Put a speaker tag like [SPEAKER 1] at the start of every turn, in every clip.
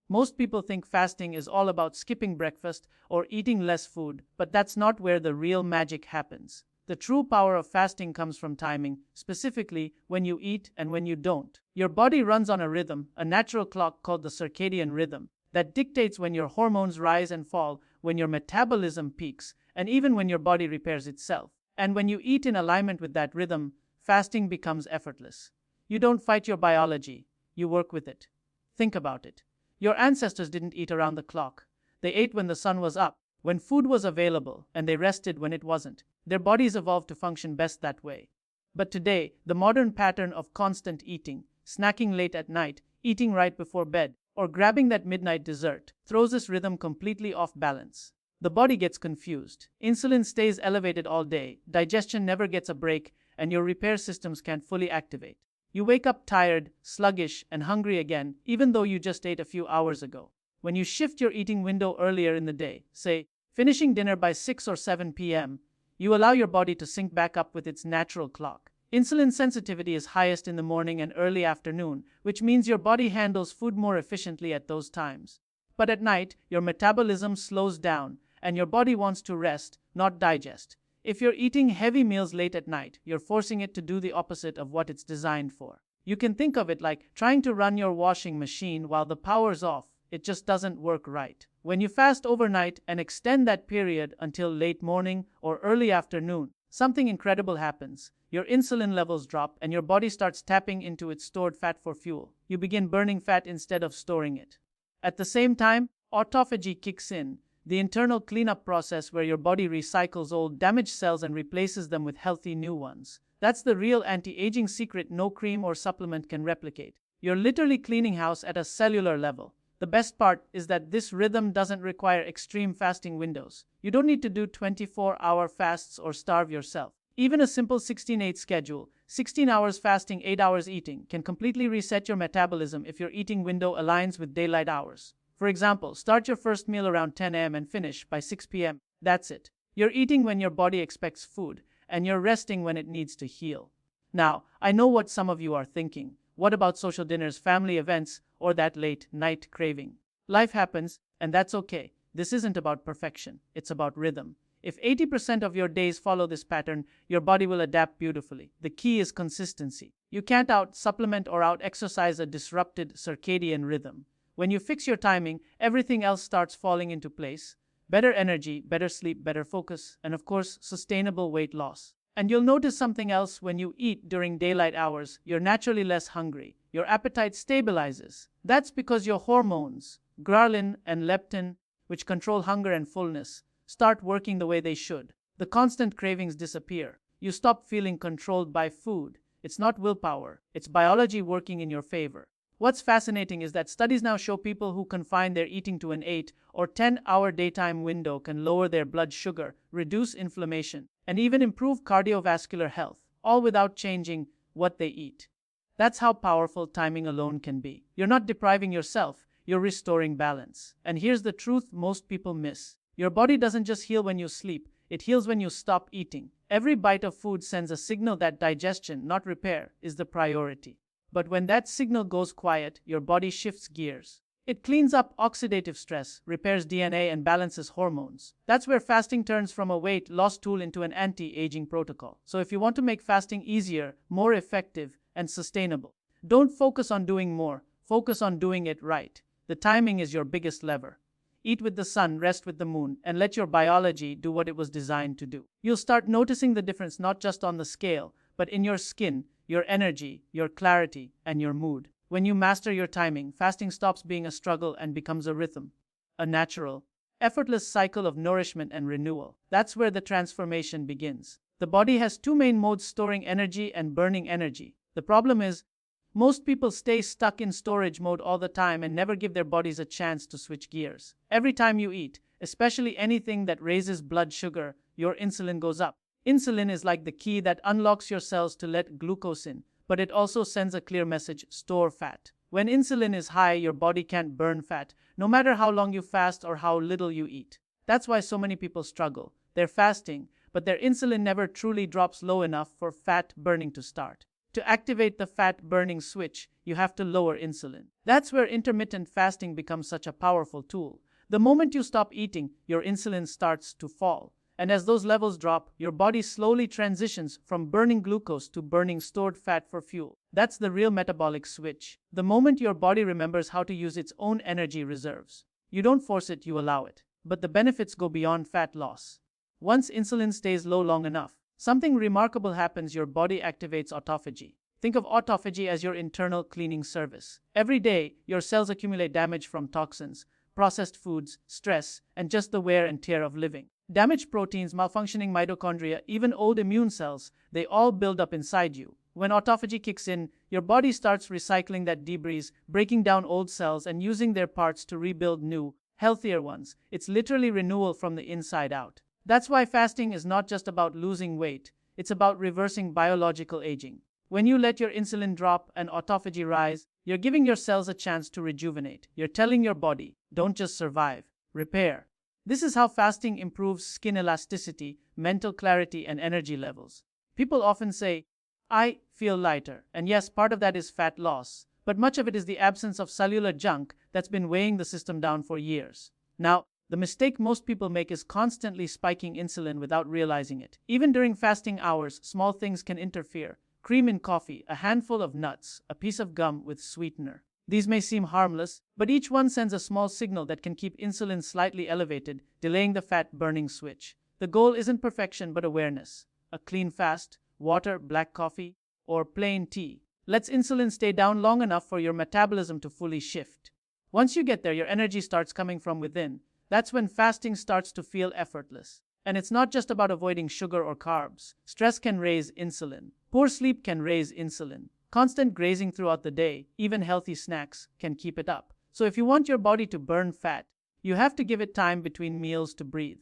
[SPEAKER 1] Most people think fasting is all about skipping breakfast or eating less food, but that's not where the real magic happens. The true power of fasting comes from timing, specifically when you eat and when you don't. Your body runs on a rhythm, a natural clock called the circadian rhythm, that dictates when your hormones rise and fall, when your metabolism peaks, and even when your body repairs itself. And when you eat in alignment with that rhythm, fasting becomes effortless. You don't fight your biology, you work with it. Think about it. Your ancestors didn't eat around the clock. They ate when the sun was up, when food was available, and they rested when it wasn't. Their bodies evolved to function best that way. But today, the modern pattern of constant eating, snacking late at night, eating right before bed, or grabbing that midnight dessert, throws this rhythm completely off balance. The body gets confused. Insulin stays elevated all day, digestion never gets a break, and your repair systems can't fully activate. You wake up tired, sluggish, and hungry again, even though you just ate a few hours ago. When you shift your eating window earlier in the day, say, finishing dinner by 6 or 7 p.m., you allow your body to sync back up with its natural clock. Insulin sensitivity is highest in the morning and early afternoon, which means your body handles food more efficiently at those times. But at night, your metabolism slows down, and your body wants to rest, not digest. If you're eating heavy meals late at night, you're forcing it to do the opposite of what it's designed for. You can think of it like trying to run your washing machine while the power's off. It just doesn't work right. When you fast overnight and extend that period until late morning or early afternoon, something incredible happens. Your insulin levels drop and your body starts tapping into its stored fat for fuel. You begin burning fat instead of storing it. At the same time, autophagy kicks in, the internal cleanup process where your body recycles old damaged cells and replaces them with healthy new ones. That's the real anti-aging secret no cream or supplement can replicate. You're literally cleaning house at a cellular level. The best part is that this rhythm doesn't require extreme fasting windows. You don't need to do 24-hour fasts or starve yourself. Even a simple 16-8 schedule, 16 hours fasting, 8 hours eating, can completely reset your metabolism if your eating window aligns with daylight hours. For example, start your first meal around 10 a.m. and finish by 6 p.m. That's it. You're eating when your body expects food, and you're resting when it needs to heal. Now, I know what some of you are thinking. What about social dinners, family events, or that late night craving? Life happens, and that's okay. This isn't about perfection, it's about rhythm. If 80% of your days follow this pattern, your body will adapt beautifully. The key is consistency. You can't out-supplement or out-exercise a disrupted circadian rhythm. When you fix your timing, everything else starts falling into place. Better energy, better sleep, better focus, and of course, sustainable weight loss. And you'll notice something else when you eat during daylight hours. You're naturally less hungry. Your appetite stabilizes. That's because your hormones, ghrelin and leptin, which control hunger and fullness, start working the way they should. The constant cravings disappear. You stop feeling controlled by food. It's not willpower. It's biology working in your favor. What's fascinating is that studies now show people who confine their eating to an 8 or 10-hour daytime window can lower their blood sugar, reduce inflammation, and even improve cardiovascular health, all without changing what they eat. That's how powerful timing alone can be. You're not depriving yourself, you're restoring balance. And here's the truth most people miss. Your body doesn't just heal when you sleep, it heals when you stop eating. Every bite of food sends a signal that digestion, not repair, is the priority. But when that signal goes quiet, your body shifts gears. It cleans up oxidative stress, repairs DNA, and balances hormones. That's where fasting turns from a weight loss tool into an anti-aging protocol. So if you want to make fasting easier, more effective, and sustainable, don't focus on doing more, focus on doing it right. The timing is your biggest lever. Eat with the sun, rest with the moon, and let your biology do what it was designed to do. You'll start noticing the difference not just on the scale, but in your skin, your energy, your clarity, and your mood. When you master your timing, fasting stops being a struggle and becomes a rhythm, a natural, effortless cycle of nourishment and renewal. That's where the transformation begins. The body has two main modes: storing energy and burning energy. The problem is, most people stay stuck in storage mode all the time and never give their bodies a chance to switch gears. Every time you eat, especially anything that raises blood sugar, your insulin goes up. Insulin is like the key that unlocks your cells to let glucose in, but it also sends a clear message: store fat. When insulin is high, your body can't burn fat, no matter how long you fast or how little you eat. That's why so many people struggle. They're fasting, but their insulin never truly drops low enough for fat burning to start. To activate the fat-burning switch, you have to lower insulin. That's where intermittent fasting becomes such a powerful tool. The moment you stop eating, your insulin starts to fall. And as those levels drop, your body slowly transitions from burning glucose to burning stored fat for fuel. That's the real metabolic switch. The moment your body remembers how to use its own energy reserves. You don't force it, you allow it. But the benefits go beyond fat loss. Once insulin stays low long enough, something remarkable happens. Your body activates autophagy. Think of autophagy as your internal cleaning service. Every day, your cells accumulate damage from toxins, processed foods, stress, and just the wear and tear of living. Damaged proteins, malfunctioning mitochondria, even old immune cells, they all build up inside you. When autophagy kicks in, your body starts recycling that debris, breaking down old cells and using their parts to rebuild new, healthier ones. It's literally renewal from the inside out. That's why fasting is not just about losing weight, it's about reversing biological aging. When you let your insulin drop and autophagy rise, you're giving your cells a chance to rejuvenate. You're telling your body, don't just survive, repair. This is how fasting improves skin elasticity, mental clarity, and energy levels. People often say, I feel lighter. And yes, part of that is fat loss, but much of it is the absence of cellular junk that's been weighing the system down for years. Now, the mistake most people make is constantly spiking insulin without realizing it. Even during fasting hours, small things can interfere. Cream in coffee, a handful of nuts, a piece of gum with sweetener. These may seem harmless, but each one sends a small signal that can keep insulin slightly elevated, delaying the fat-burning switch. The goal isn't perfection but awareness. A clean fast, water, black coffee, or plain tea lets insulin stay down long enough for your metabolism to fully shift. Once you get there, your energy starts coming from within. That's when fasting starts to feel effortless. And it's not just about avoiding sugar or carbs. Stress can raise insulin. Poor sleep can raise insulin. Constant grazing throughout the day, even healthy snacks, can keep it up. So if you want your body to burn fat, you have to give it time between meals to breathe.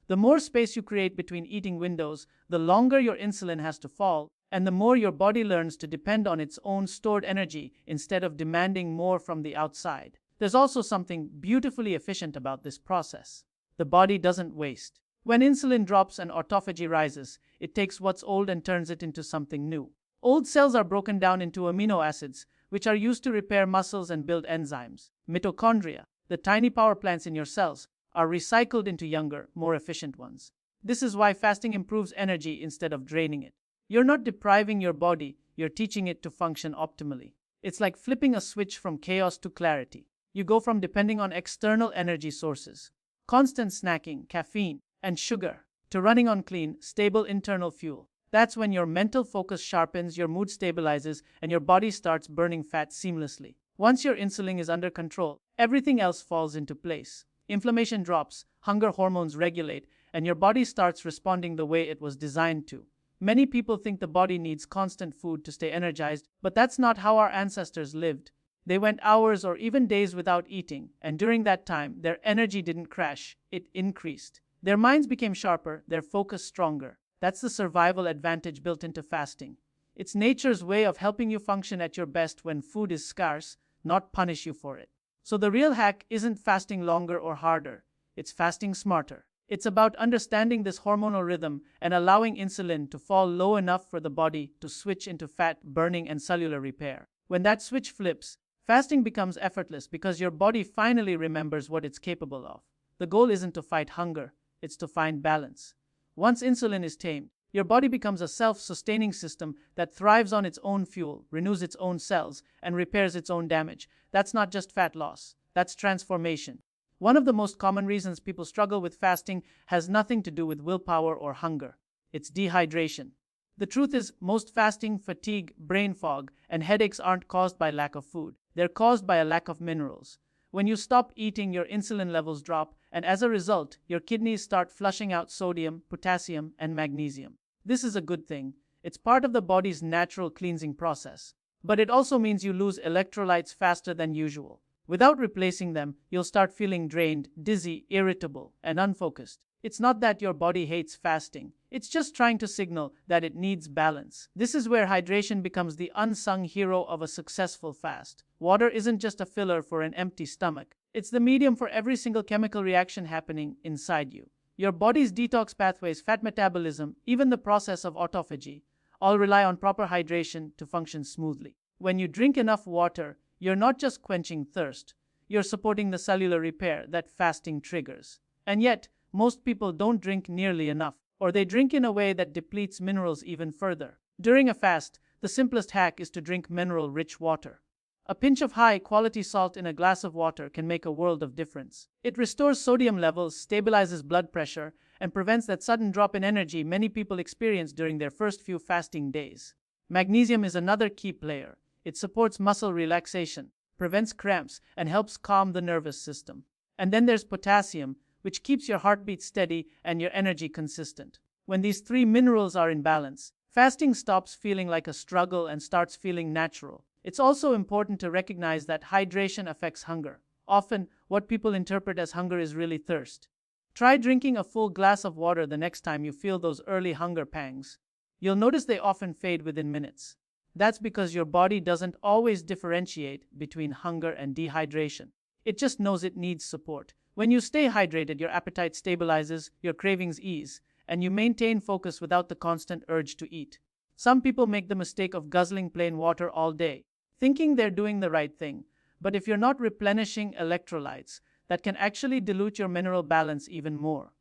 [SPEAKER 1] The more space you create between eating windows, the longer your insulin has to fall, and the more your body learns to depend on its own stored energy instead of demanding more from the outside. There's also something beautifully efficient about this process. The body doesn't waste. When insulin drops and autophagy rises, it takes what's old and turns it into something new. Old cells are broken down into amino acids, which are used to repair muscles and build enzymes. Mitochondria, the tiny power plants in your cells, are recycled into younger, more efficient ones. This is why fasting improves energy instead of draining it. You're not depriving your body, you're teaching it to function optimally. It's like flipping a switch from chaos to clarity. You go from depending on external energy sources, constant snacking, caffeine, and sugar, to running on clean, stable internal fuel. That's when your mental focus sharpens, your mood stabilizes, and your body starts burning fat seamlessly. Once your insulin is under control, everything else falls into place. Inflammation drops, hunger hormones regulate, and your body starts responding the way it was designed to. Many people think the body needs constant food to stay energized, but that's not how our ancestors lived. They went hours or even days without eating, and during that time, their energy didn't crash, it increased. Their minds became sharper, their focus stronger. That's the survival advantage built into fasting. It's nature's way of helping you function at your best when food is scarce, not punish you for it. So the real hack isn't fasting longer or harder, it's fasting smarter. It's about understanding this hormonal rhythm and allowing insulin to fall low enough for the body to switch into fat burning and cellular repair. When that switch flips, fasting becomes effortless because your body finally remembers what it's capable of. The goal isn't to fight hunger, it's to find balance. Once insulin is tamed, your body becomes a self-sustaining system that thrives on its own fuel, renews its own cells, and repairs its own damage. That's not just fat loss, that's transformation. One of the most common reasons people struggle with fasting has nothing to do with willpower or hunger. It's dehydration. The truth is, most fasting, fatigue, brain fog, and headaches aren't caused by lack of food. They're caused by a lack of minerals. When you stop eating, your insulin levels drop, and as a result, your kidneys start flushing out sodium, potassium, and magnesium. This is a good thing. It's part of the body's natural cleansing process. But it also means you lose electrolytes faster than usual. Without replacing them, you'll start feeling drained, dizzy, irritable, and unfocused. It's not that your body hates fasting. It's just trying to signal that it needs balance. This is where hydration becomes the unsung hero of a successful fast. Water isn't just a filler for an empty stomach. It's the medium for every single chemical reaction happening inside you. Your body's detox pathways, fat metabolism, even the process of autophagy, all rely on proper hydration to function smoothly. When you drink enough water, you're not just quenching thirst, you're supporting the cellular repair that fasting triggers. And yet, most people don't drink nearly enough, or they drink in a way that depletes minerals even further. During a fast, the simplest hack is to drink mineral-rich water. A pinch of high-quality salt in a glass of water can make a world of difference. It restores sodium levels, stabilizes blood pressure, and prevents that sudden drop in energy many people experience during their first few fasting days. Magnesium is another key player. It supports muscle relaxation, prevents cramps, and helps calm the nervous system. And then there's potassium, which keeps your heartbeat steady and your energy consistent. When these three minerals are in balance, fasting stops feeling like a struggle and starts feeling natural. It's also important to recognize that hydration affects hunger. Often, what people interpret as hunger is really thirst. Try drinking a full glass of water the next time you feel those early hunger pangs. You'll notice they often fade within minutes. That's because your body doesn't always differentiate between hunger and dehydration. It just knows it needs support. When you stay hydrated, your appetite stabilizes, your cravings ease, and you maintain focus without the constant urge to eat. Some people make the mistake of guzzling plain water all day, thinking they're doing the right thing. But if you're not replenishing electrolytes, that can actually dilute your mineral balance even more.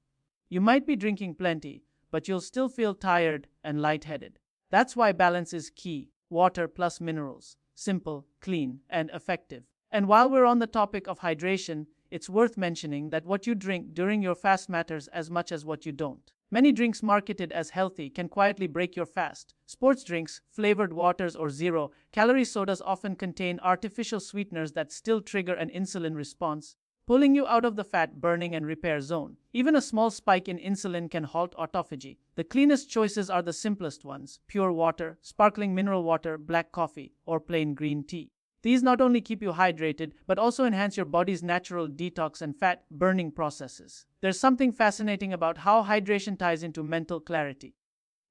[SPEAKER 1] You might be drinking plenty, but you'll still feel tired and lightheaded. That's why balance is key. Water plus minerals. Simple, clean, and effective. And while we're on the topic of hydration, it's worth mentioning that what you drink during your fast matters as much as what you don't. Many drinks marketed as healthy can quietly break your fast. Sports drinks, flavored waters, or zero-calorie sodas often contain artificial sweeteners that still trigger an insulin response, pulling you out of the fat burning and repair zone. Even a small spike in insulin can halt autophagy. The cleanest choices are the simplest ones: pure water, sparkling mineral water, black coffee, or plain green tea. These not only keep you hydrated, but also enhance your body's natural detox and fat-burning processes. There's something fascinating about how hydration ties into mental clarity.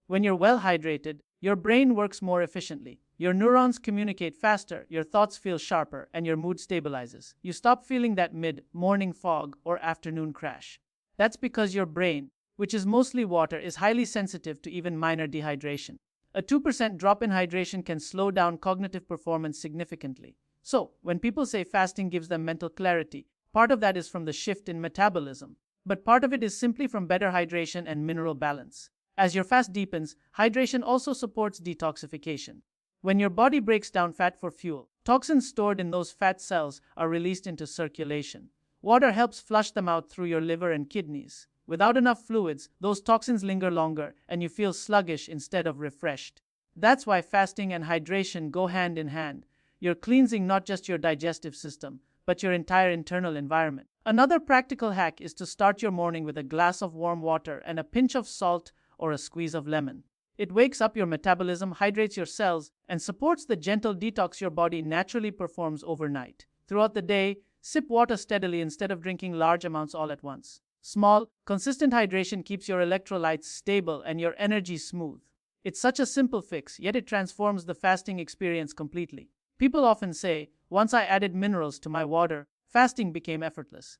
[SPEAKER 1] When you're well hydrated, your brain works more efficiently. Your neurons communicate faster, your thoughts feel sharper, and your mood stabilizes. You stop feeling that mid-morning fog or afternoon crash. That's because your brain, which is mostly water, is highly sensitive to even minor dehydration. A 2% drop in hydration can slow down cognitive performance significantly. So, when people say fasting gives them mental clarity, part of that is from the shift in metabolism, but part of it is simply from better hydration and mineral balance. As your fast deepens, hydration also supports detoxification. When your body breaks down fat for fuel, toxins stored in those fat cells are released into circulation. Water helps flush them out through your liver and kidneys. Without enough fluids, those toxins linger longer, and you feel sluggish instead of refreshed. That's why fasting and hydration go hand in hand. You're cleansing not just your digestive system, but your entire internal environment. Another practical hack is to start your morning with a glass of warm water and a pinch of salt or a squeeze of lemon. It wakes up your metabolism, hydrates your cells, and supports the gentle detox your body naturally performs overnight. Throughout the day, sip water steadily instead of drinking large amounts all at once. Small, consistent hydration keeps your electrolytes stable and your energy smooth. It's such a simple fix, yet it transforms the fasting experience completely. People often say, once I added minerals to my water, fasting became effortless.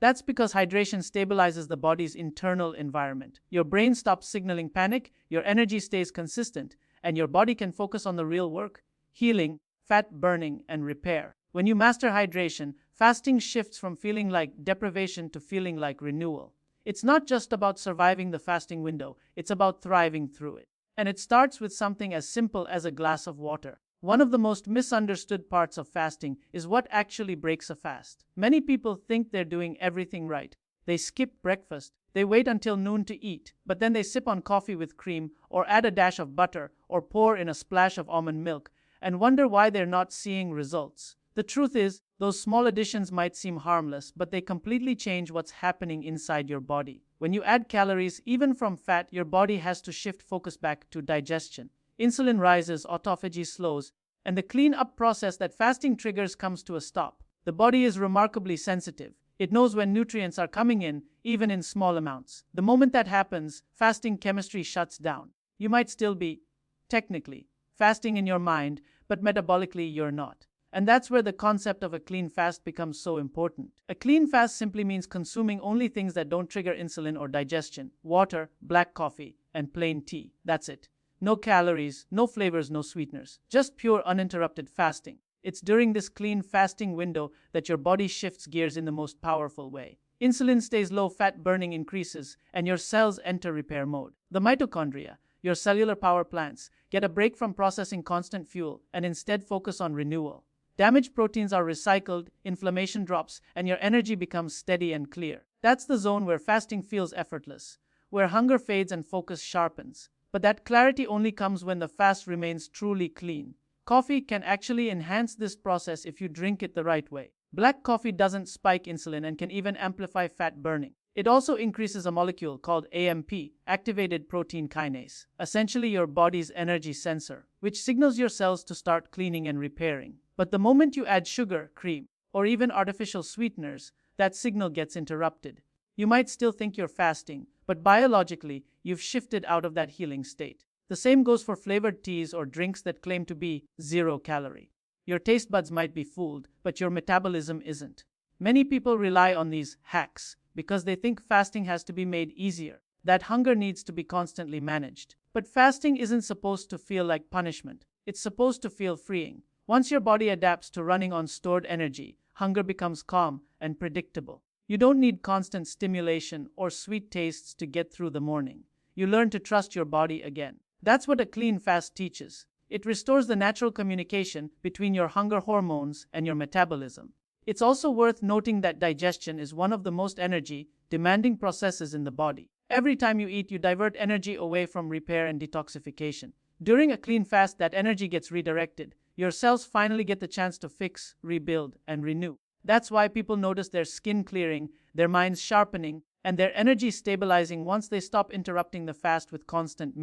[SPEAKER 1] That's because hydration stabilizes the body's internal environment. Your brain stops signaling panic, your energy stays consistent, and your body can focus on the real work: healing, fat burning, and repair. When you master hydration, fasting shifts from feeling like deprivation to feeling like renewal. It's not just about surviving the fasting window, it's about thriving through it. And it starts with something as simple as a glass of water. One of the most misunderstood parts of fasting is what actually breaks a fast. Many people think they're doing everything right. They skip breakfast, they wait until noon to eat, but then they sip on coffee with cream, or add a dash of butter, or pour in a splash of almond milk, and wonder why they're not seeing results. The truth is, those small additions might seem harmless, but they completely change what's happening inside your body. When you add calories, even from fat, your body has to shift focus back to digestion. Insulin rises, autophagy slows, and the clean-up process that fasting triggers comes to a stop. The body is remarkably sensitive. It knows when nutrients are coming in, even in small amounts. The moment that happens, fasting chemistry shuts down. You might still be, technically, fasting in your mind, but metabolically you're not. And that's where the concept of a clean fast becomes so important. A clean fast simply means consuming only things that don't trigger insulin or digestion: water, black coffee, and plain tea. That's it. No calories, no flavors, no sweeteners. Just pure uninterrupted fasting. It's during this clean fasting window that your body shifts gears in the most powerful way. Insulin stays low, fat burning increases, and your cells enter repair mode. The mitochondria, your cellular power plants, get a break from processing constant fuel and instead focus on renewal. Damaged proteins are recycled, inflammation drops, and your energy becomes steady and clear. That's the zone where fasting feels effortless, where hunger fades and focus sharpens. But that clarity only comes when the fast remains truly clean. Coffee can actually enhance this process if you drink it the right way. Black coffee doesn't spike insulin and can even amplify fat burning. It also increases a molecule called AMP, activated protein kinase, essentially your body's energy sensor, which signals your cells to start cleaning and repairing. But the moment you add sugar, cream, or even artificial sweeteners, that signal gets interrupted. You might still think you're fasting, but biologically, you've shifted out of that healing state. The same goes for flavored teas or drinks that claim to be 0 calorie. Your taste buds might be fooled, but your metabolism isn't. Many people rely on these hacks because they think fasting has to be made easier, that hunger needs to be constantly managed. But fasting isn't supposed to feel like punishment. It's supposed to feel freeing. Once your body adapts to running on stored energy, hunger becomes calm and predictable. You don't need constant stimulation or sweet tastes to get through the morning. You learn to trust your body again. That's what a clean fast teaches. It restores the natural communication between your hunger hormones and your metabolism. It's also worth noting that digestion is one of the most energy-demanding processes in the body. Every time you eat, you divert energy away from repair and detoxification. During a clean fast, that energy gets redirected. Your cells finally get the chance to fix, rebuild, and renew. That's why people notice their skin clearing, their minds sharpening, and their energy stabilizing once they stop interrupting the fast with constant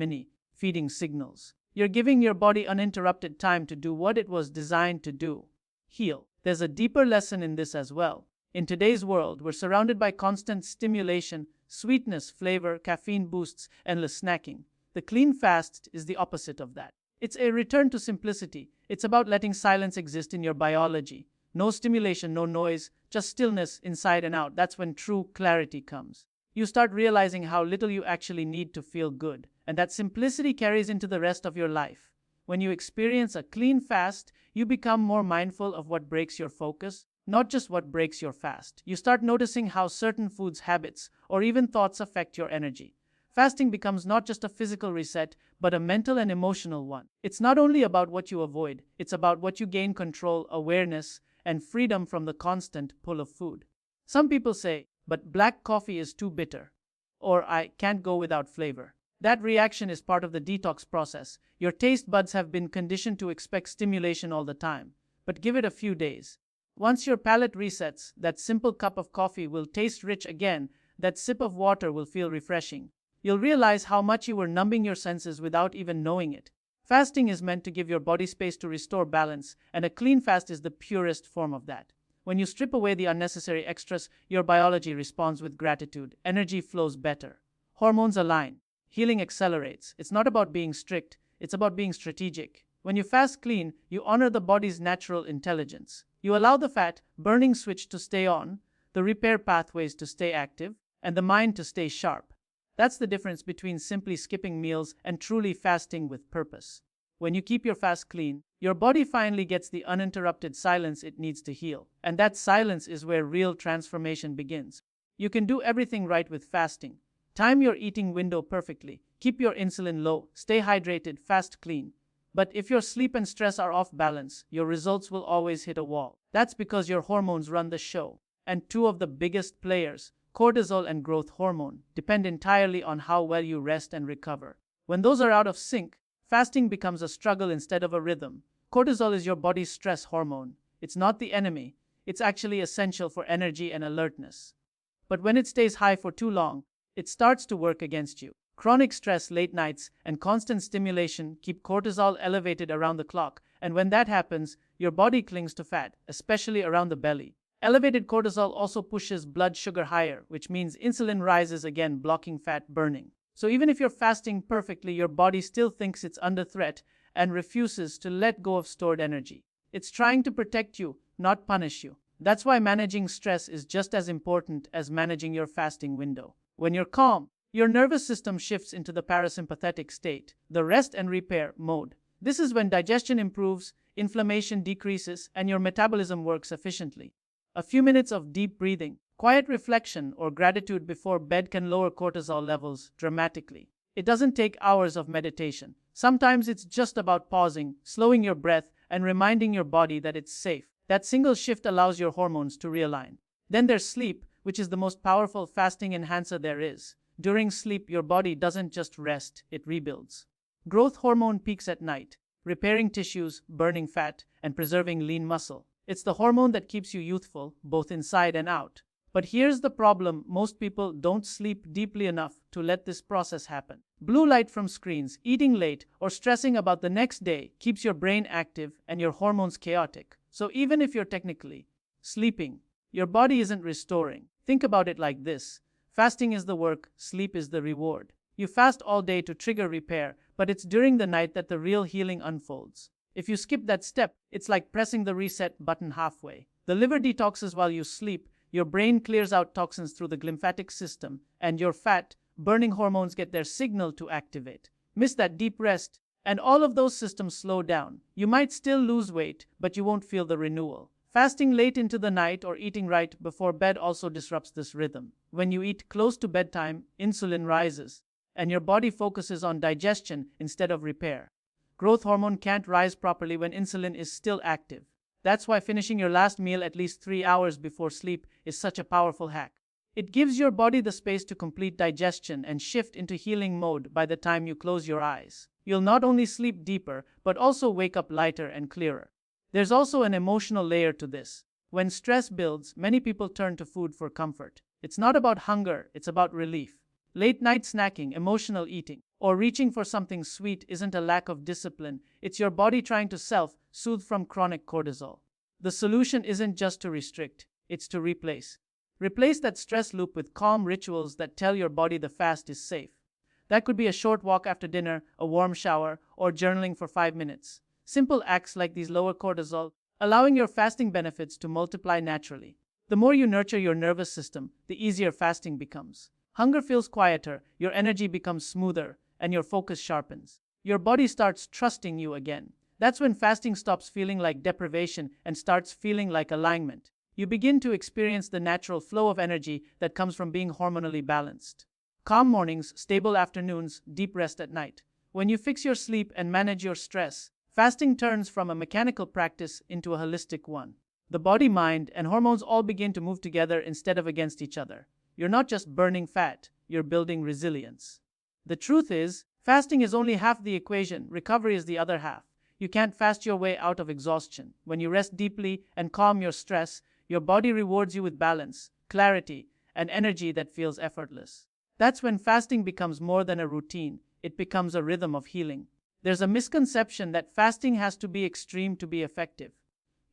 [SPEAKER 1] feeding signals. You're giving your body uninterrupted time to do what it was designed to do: heal. There's a deeper lesson in this as well. In today's world, we're surrounded by constant stimulation, sweetness, flavor, caffeine boosts, endless snacking. The clean fast is the opposite of that. It's a return to simplicity. It's about letting silence exist in your biology. No stimulation, no noise, just stillness inside and out. That's when true clarity comes. You start realizing how little you actually need to feel good, and that simplicity carries into the rest of your life. When you experience a clean fast, you become more mindful of what breaks your focus, not just what breaks your fast. You start noticing how certain foods, habits, or even thoughts affect your energy. Fasting becomes not just a physical reset, but a mental and emotional one. It's not only about what you avoid, it's about what you gain: control, awareness, and freedom from the constant pull of food. Some people say, but black coffee is too bitter, or I can't go without flavor. That reaction is part of the detox process. Your taste buds have been conditioned to expect stimulation all the time. But give it a few days. Once your palate resets, that simple cup of coffee will taste rich again. That sip of water will feel refreshing. You'll realize how much you were numbing your senses without even knowing it. Fasting is meant to give your body space to restore balance, and a clean fast is the purest form of that. When you strip away the unnecessary extras, your biology responds with gratitude. Energy flows better. Hormones align. Healing accelerates. It's not about being strict, it's about being strategic. When you fast clean, you honor the body's natural intelligence. You allow the fat burning switch to stay on, the repair pathways to stay active, and the mind to stay sharp. That's the difference between simply skipping meals and truly fasting with purpose. When you keep your fast clean, your body finally gets the uninterrupted silence it needs to heal. And that silence is where real transformation begins. You can do everything right with fasting. Time your eating window perfectly, keep your insulin low, stay hydrated, fast clean. But if your sleep and stress are off balance, your results will always hit a wall. That's because your hormones run the show. And two of the biggest players, cortisol and growth hormone, depend entirely on how well you rest and recover. When those are out of sync, fasting becomes a struggle instead of a rhythm. Cortisol is your body's stress hormone. It's not the enemy. It's actually essential for energy and alertness. But when it stays high for too long, it starts to work against you. Chronic stress, late nights, and constant stimulation keep cortisol elevated around the clock, and when that happens, your body clings to fat, especially around the belly. Elevated cortisol also pushes blood sugar higher, which means insulin rises again, blocking fat burning. So even if you're fasting perfectly, your body still thinks it's under threat and refuses to let go of stored energy. It's trying to protect you, not punish you. That's why managing stress is just as important as managing your fasting window. When you're calm, Your nervous system shifts into the parasympathetic state, the rest and repair mode. This is when digestion improves, inflammation decreases, and your metabolism works efficiently. A few minutes of deep breathing, quiet reflection, or gratitude before bed can lower cortisol levels dramatically. It doesn't take hours of meditation. Sometimes it's just about pausing, slowing your breath, and reminding your body that it's safe. That single shift allows your hormones to realign. Then there's sleep, which is the most powerful fasting enhancer there is. During sleep, your body doesn't just rest, it rebuilds. Growth hormone peaks at night, repairing tissues, burning fat, and preserving lean muscle. It's the hormone that keeps you youthful, both inside and out. But here's the problem: most people don't sleep deeply enough to let this process happen. Blue light from screens, eating late, or stressing about the next day keeps your brain active and your hormones chaotic. So even if you're technically sleeping, your body isn't restoring. Think about it like this: fasting is the work, sleep is the reward. You fast all day to trigger repair, but it's during the night that the real healing unfolds. If you skip that step, it's like pressing the reset button halfway. The liver detoxes while you sleep, your brain clears out toxins through the lymphatic system, and your fat-burning hormones get their signal to activate. Miss that deep rest, and all of those systems slow down. You might still lose weight, but you won't feel the renewal. Fasting late into the night or eating right before bed also disrupts this rhythm. When you eat close to bedtime, insulin rises, and your body focuses on digestion instead of repair. Growth hormone can't rise properly when insulin is still active. That's why finishing your last meal at least 3 hours before sleep is such a powerful hack. It gives your body the space to complete digestion and shift into healing mode by the time you close your eyes. You'll not only sleep deeper, but also wake up lighter and clearer. There's also an emotional layer to this. When stress builds, many people turn to food for comfort. It's not about hunger, it's about relief. Late night snacking, emotional eating, or reaching for something sweet isn't a lack of discipline, it's your body trying to self-soothe from chronic cortisol. The solution isn't just to restrict, it's to replace. Replace that stress loop with calm rituals that tell your body the fast is safe. That could be a short walk after dinner, a warm shower, or journaling for 5 minutes. Simple acts like these lower cortisol, allowing your fasting benefits to multiply naturally. The more you nurture your nervous system, the easier fasting becomes. Hunger feels quieter, your energy becomes smoother, and your focus sharpens. Your body starts trusting you again. That's when fasting stops feeling like deprivation and starts feeling like alignment. You begin to experience the natural flow of energy that comes from being hormonally balanced. Calm mornings, stable afternoons, deep rest at night. When you fix your sleep and manage your stress, fasting turns from a mechanical practice into a holistic one. The body, mind, and hormones all begin to move together instead of against each other. You're not just burning fat, you're building resilience. The truth is, fasting is only half the equation, recovery is the other half. You can't fast your way out of exhaustion. When you rest deeply and calm your stress, your body rewards you with balance, clarity, and energy that feels effortless. That's when fasting becomes more than a routine, it becomes a rhythm of healing. There's a misconception that fasting has to be extreme to be effective.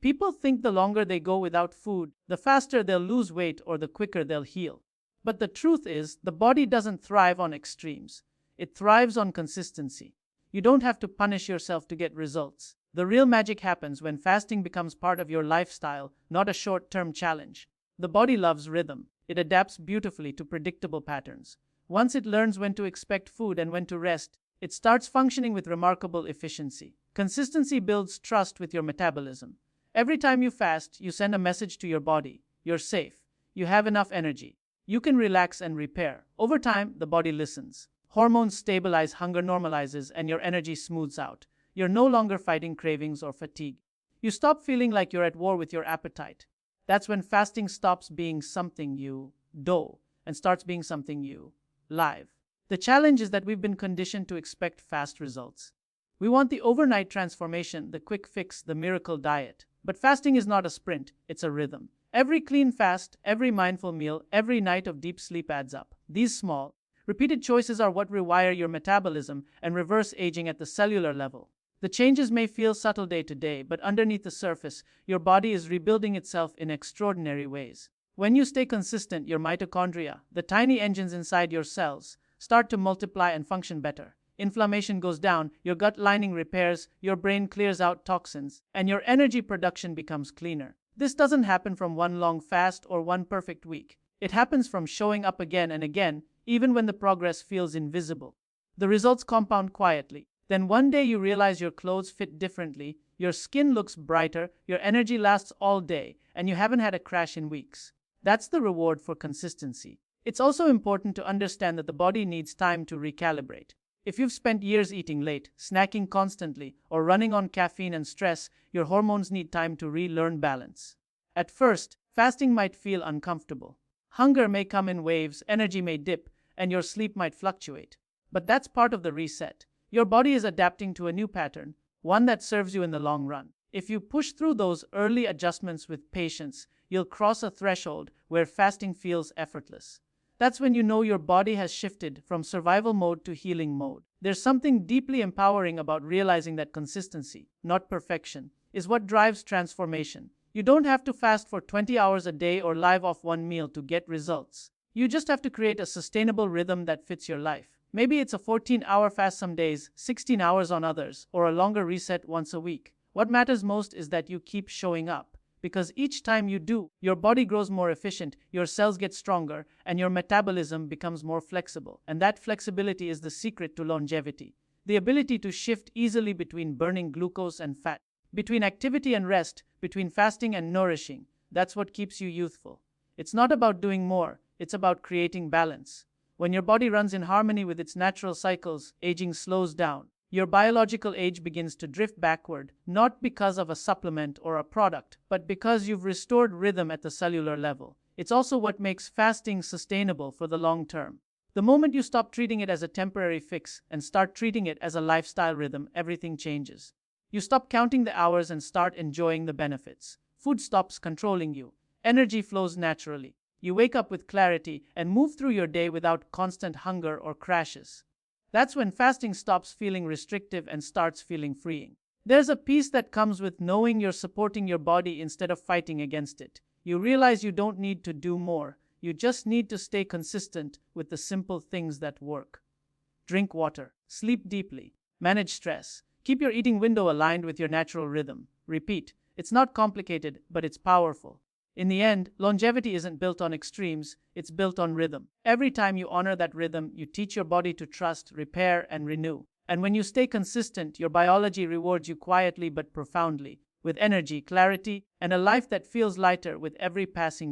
[SPEAKER 1] People think the longer they go without food, the faster they'll lose weight or the quicker they'll heal. But the truth is, the body doesn't thrive on extremes. It thrives on consistency. You don't have to punish yourself to get results. The real magic happens when fasting becomes part of your lifestyle, not a short-term challenge. The body loves rhythm. It adapts beautifully to predictable patterns. Once it learns when to expect food and when to rest, it starts functioning with remarkable efficiency. Consistency builds trust with your metabolism. Every time you fast, you send a message to your body. You're safe. You have enough energy. You can relax and repair. Over time, the body listens. Hormones stabilize, hunger normalizes, and your energy smooths out. You're no longer fighting cravings or fatigue. You stop feeling like you're at war with your appetite. That's when fasting stops being something you do and starts being something you live. The challenge is that we've been conditioned to expect fast results. We want the overnight transformation, the quick fix, the miracle diet. But fasting is not a sprint, it's a rhythm. Every clean fast, every mindful meal, every night of deep sleep adds up. These small, repeated choices are what rewire your metabolism and reverse aging at the cellular level. The changes may feel subtle day to day, but underneath the surface, your body is rebuilding itself in extraordinary ways. When you stay consistent, your mitochondria, the tiny engines inside your cells, start to multiply and function better. Inflammation goes down, your gut lining repairs, your brain clears out toxins, and your energy production becomes cleaner. This doesn't happen from one long fast or one perfect week. It happens from showing up again and again, even when the progress feels invisible. The results compound quietly. Then one day you realize your clothes fit differently, your skin looks brighter, your energy lasts all day, and you haven't had a crash in weeks. That's the reward for consistency. It's also important to understand that the body needs time to recalibrate. If you've spent years eating late, snacking constantly, or running on caffeine and stress, your hormones need time to relearn balance. At first, fasting might feel uncomfortable. Hunger may come in waves, energy may dip, and your sleep might fluctuate. But that's part of the reset. Your body is adapting to a new pattern, one that serves you in the long run. If you push through those early adjustments with patience, you'll cross a threshold where fasting feels effortless. That's when you know your body has shifted from survival mode to healing mode. There's something deeply empowering about realizing that consistency, not perfection, is what drives transformation. You don't have to fast for 20 hours a day or live off one meal to get results. You just have to create a sustainable rhythm that fits your life. Maybe it's a 14-hour fast some days, 16 hours on others, or a longer reset once a week. What matters most is that you keep showing up. Because each time you do, your body grows more efficient, your cells get stronger, and your metabolism becomes more flexible. And that flexibility is the secret to longevity. The ability to shift easily between burning glucose and fat, between activity and rest, between fasting and nourishing. That's what keeps you youthful. It's not about doing more, it's about creating balance. When your body runs in harmony with its natural cycles, aging slows down. Your biological age begins to drift backward, not because of a supplement or a product, but because you've restored rhythm at the cellular level. It's also what makes fasting sustainable for the long term. The moment you stop treating it as a temporary fix and start treating it as a lifestyle rhythm, everything changes. You stop counting the hours and start enjoying the benefits. Food stops controlling you. Energy flows naturally. You wake up with clarity and move through your day without constant hunger or crashes. That's when fasting stops feeling restrictive and starts feeling freeing. There's a peace that comes with knowing you're supporting your body instead of fighting against it. You realize you don't need to do more. You just need to stay consistent with the simple things that work. Drink water, sleep deeply, manage stress, keep your eating window aligned with your natural rhythm. Repeat. It's not complicated, but it's powerful. In the end, longevity isn't built on extremes, it's built on rhythm. Every time you honor that rhythm, you teach your body to trust, repair, and renew. And when you stay consistent, your biology rewards you quietly but profoundly, with energy, clarity, and a life that feels lighter with every passing